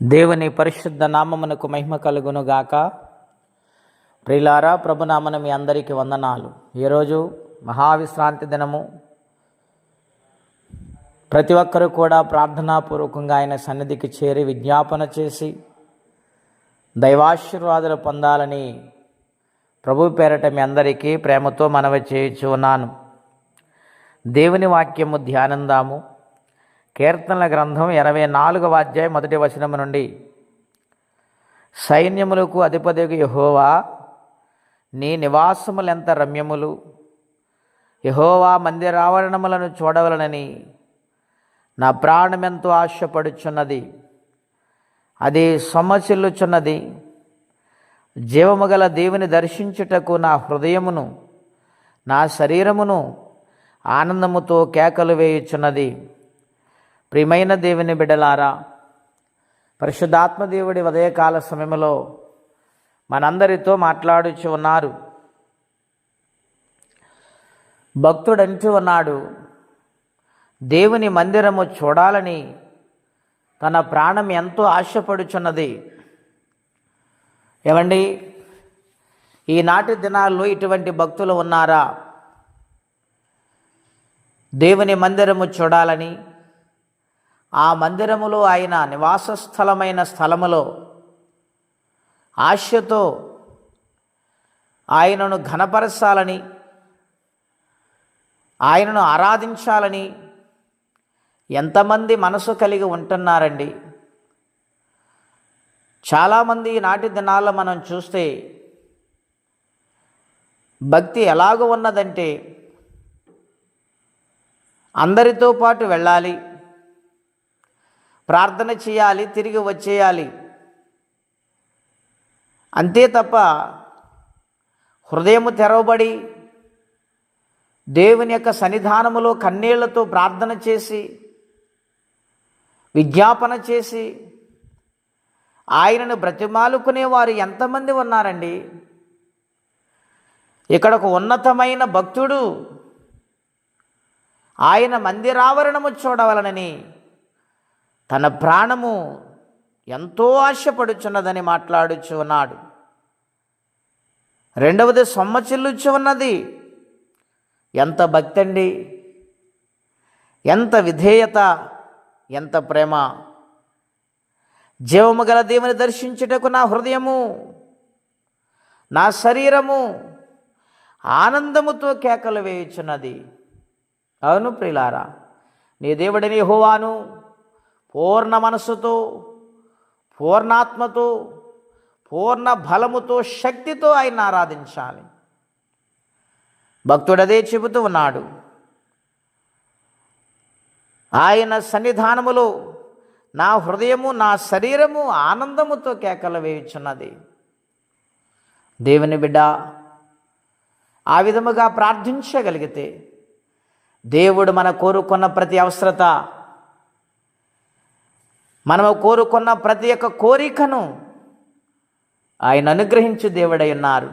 దేవుని పరిశుద్ధ నామమునకు మహిమ కలుగును గాక. ప్రియులారా, ప్రభునామన మీ అందరికీ వందనాలు. ఈరోజు మహావిశ్రాంతి దినము. ప్రతి ఒక్కరూ కూడా ప్రార్థనాపూర్వకంగా ఆయన సన్నిధికి చేరి విజ్ఞాపన చేసి దైవాశీర్వాదాలు పొందాలని ప్రభు పేరట మీ అందరికీ ప్రేమతో మనవి చేయుచు ఉన్నాను. దేవుని వాక్యము ధ్యానందాము. కీర్తనల గ్రంథం 24వ అధ్యాయం 1వ వచనము నుండి, సైన్యములకు అధిపతియగు యెహోవా, నీ నివాసములెంత రమ్యములు! యెహోవా మందిరావరణములను చూడవలనని నా ప్రాణమెంతో ఆశపడుచున్నది. అది సొమ్మసిల్లుచున్నది. జీవము గల దేవుని దర్శించుటకు నా హృదయమును నా శరీరమును ఆనందముతో కేకలు వేయుచున్నది. ప్రియమైన దేవుని బిడ్డలారా, పరిశుద్ధాత్మ దేవుడి ఉదయకాల సమయంలో మనందరితో మాట్లాడుచు ఉన్నారు. భక్తుడు అంటూ ఉన్నాడు, దేవుని మందిరము చూడాలని తన ప్రాణం ఎంతో ఆశపడుచున్నది. ఏమండి, ఈనాటి దినాల్లో ఇటువంటి భక్తులు ఉన్నారా? దేవుని మందిరము చూడాలని, ఆ మందిరములో ఆయన నివాస స్థలమైన స్థలములో ఆశతో ఆయనను ఘనపరచాలని, ఆయనను ఆరాధించాలని ఎంతమంది మనసు కలిగి ఉంటున్నారండి. చాలామంది నాటి దినాల్లో మనం చూస్తే భక్తి ఎలాగ ఉన్నదంటే, అందరితో పాటు వెళ్ళాలి, ప్రార్థన చేయాలి, తిరిగి వచ్చేయాలి, అంతే తప్ప హృదయము తెరవబడి దేవుని యొక్క సన్నిధానములో కన్నీళ్లతో ప్రార్థన చేసి విజ్ఞాపన చేసి ఆయనను బ్రతిమాలుకునేవారు ఎంతమంది ఉన్నారండి. ఇక్కడ ఒక ఉన్నతమైన భక్తుడు ఆయన మందిరావరణము చూడవలనని తన ప్రాణము ఎంతో ఆశపడుచున్నదని మాట్లాడుచు ఉన్నాడు. రెండవది సొమ్మసిల్లుచు ఉన్నది. ఎంత భక్తి అండి, ఎంత విధేయత, ఎంత ప్రేమ! జీవము గల దేవుని దర్శించుటకు నా హృదయము నా శరీరము ఆనందముతో కేకలు వేయుచున్నది. అవును ప్రియులారా, నీ దేవుడిని యెహోవాను పూర్ణ మనస్సుతో, పూర్ణాత్మతో, పూర్ణ బలముతో, శక్తితో ఆయన ఆరాధించాలి. భక్తుడు అదే చెబుతూ ఉన్నాడు. ఆయన సన్నిధానములో నా హృదయము నా శరీరము ఆనందముతో కేకలు వేయుచున్నది. దేవుని బిడ్డ, ఆ విధముగా ప్రార్థించగలిగితే దేవుడు మన కోరుకున్న ప్రతి అవసరత, మనము కోరుకున్న ప్రతి ఒక్క కోరికను ఆయన అనుగ్రహించు దేవుడై ఉన్నారు.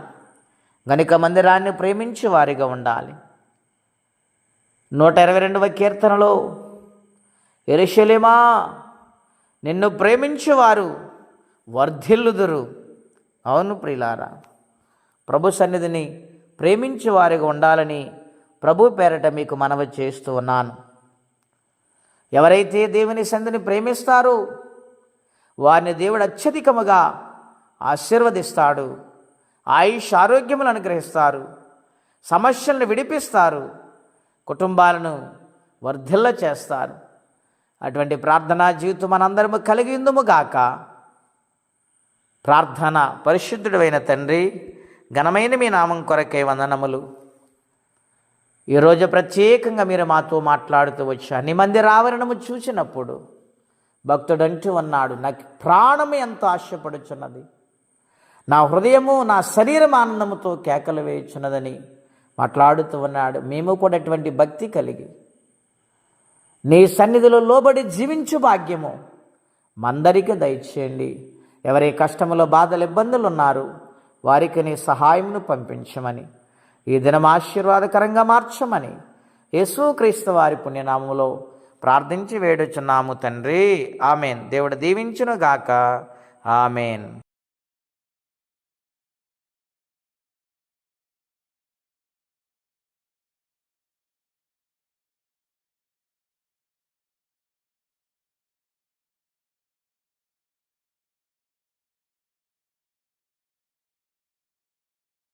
గనుక మందిరాన్ని ప్రేమించే వారిగా ఉండాలి. 122వ కీర్తనలో, యెరూషలేమా, నిన్ను ప్రేమించువారు వర్ధిల్లుదురు. అవును ప్రియులారా, ప్రభు సన్నిధిని ప్రేమించే వారిగా ఉండాలని ప్రభు పేరట మీకు మనవి చేస్తూ ఉన్నాను. ఎవరైతే దేవుని సన్నిధిని ప్రేమిస్తారో వారిని దేవుడు అత్యధికముగా ఆశీర్వదిస్తాడు. ఆయుష్ ఆరోగ్యములు అనుగ్రహిస్తారు, సమస్యలను విడిపిస్తారు, కుటుంబాలను వర్ధిల్ల చేస్తారు. అటువంటి ప్రార్థనా జీవితం మనందరము కలిగి ఉందుము గాక. ప్రార్థన. పరిశుద్ధుడైన తండ్రి, ఘనమైన మీ నామం కొరకై వందనములు. ఈరోజు ప్రత్యేకంగా మీరు మాతో మాట్లాడుతూ వచ్చారు. నీ మందిరావరణము చూసినప్పుడు భక్తుడు అంటూ ఉన్నాడు, నాకు ప్రాణము ఎంతో ఆశపడుచున్నది, నా హృదయము నా శరీరం ఆనందముతో కేకలు వేయుచున్నదని మాట్లాడుతూ ఉన్నాడు. మేము కూడా అటువంటి భక్తి కలిగి నీ సన్నిధిలో లోబడి జీవించు భాగ్యము మందరికి దయచేయండి. ఎవరి కష్టములో బాధలు ఇబ్బందులు ఉన్నారు వారికి నీ సహాయమును పంపించమని, ఈ దినం ఆశీర్వాదకరంగా మార్చమని యేసుక్రీస్తు వారి పుణ్యనామములో ప్రార్థించి వేడుచున్నాము తండ్రి. ఆమెన్. దేవుడు దీవించును గాక. ఆమెన్.